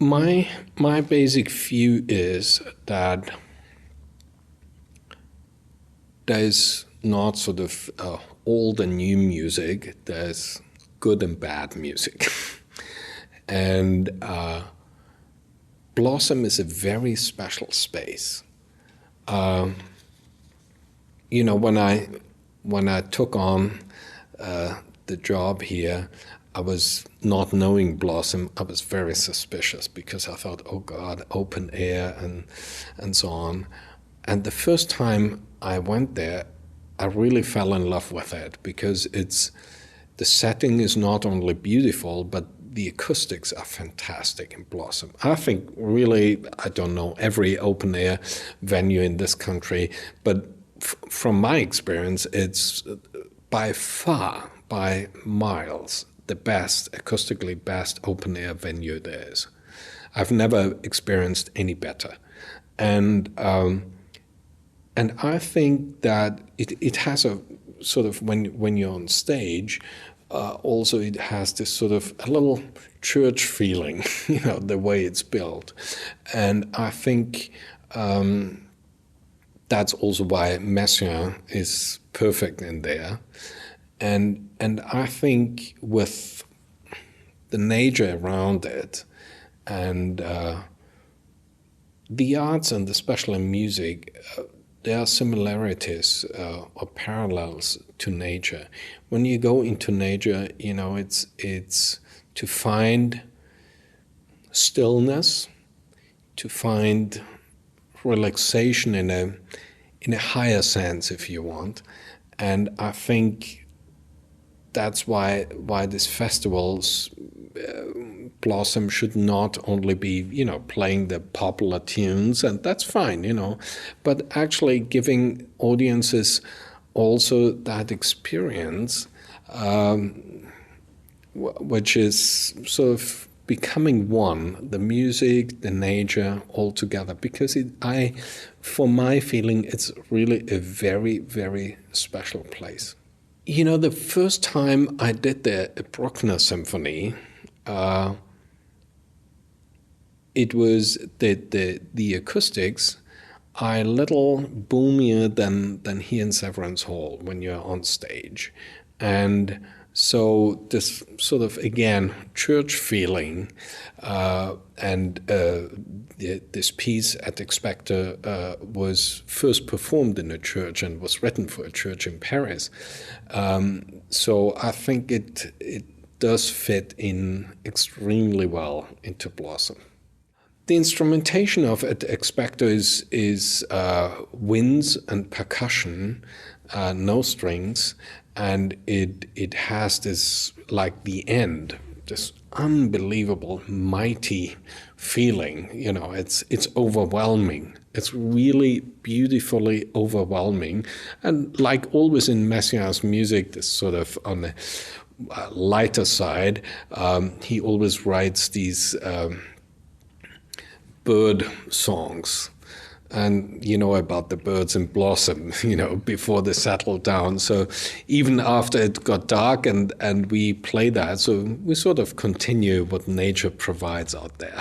My basic view is that there's not sort of old and new music. There's good and bad music, and Blossom is a very special space. You know, when I took on the job here, I was not knowing Blossom. I was very suspicious because I thought, oh God, open air and so on. And the first time I went there, I really fell in love with it because the setting is not only beautiful, but the acoustics are fantastic in Blossom. I think really, I don't know every open air venue in this country, but from my experience, it's by far, by miles, the best, acoustically best open air venue there is. I've never experienced any better. And I think that it has a sort of, when you're on stage, also it has this sort of a little church feeling, you know, the way it's built. And I think that's also why Messiaen is perfect in there. And I think with the nature around it and the arts and especially music, there are similarities or parallels to nature. When you go into nature, you know, it's to find stillness, to find relaxation in a higher sense, if you want. And I think that's why these festivals Blossom should not only be, you know, playing the popular tunes, and that's fine, you know, but actually giving audiences also that experience, which is sort of becoming one, the music, the nature, all together. Because for my feeling, it's really a very, very special place. You know, the first time I did the Bruckner Symphony, it was the acoustics are a little boomier than here in Severance Hall when you're on stage. And so this sort of, again, church feeling and this piece at Expector was first performed in a church and was written for a church in Paris. So I think it does fit in extremely well into Blossom. The instrumentation of at Expector is winds and percussion, no strings, and it has this, like the end, this unbelievable, mighty feeling. You know, it's overwhelming. It's really beautifully overwhelming. And like always in Messiaen's music, this sort of on the lighter side, he always writes these bird songs. And you know about the birds in Blossom, you know, before they settled down. So even after it got dark and we play that, so we sort of continue what nature provides out there.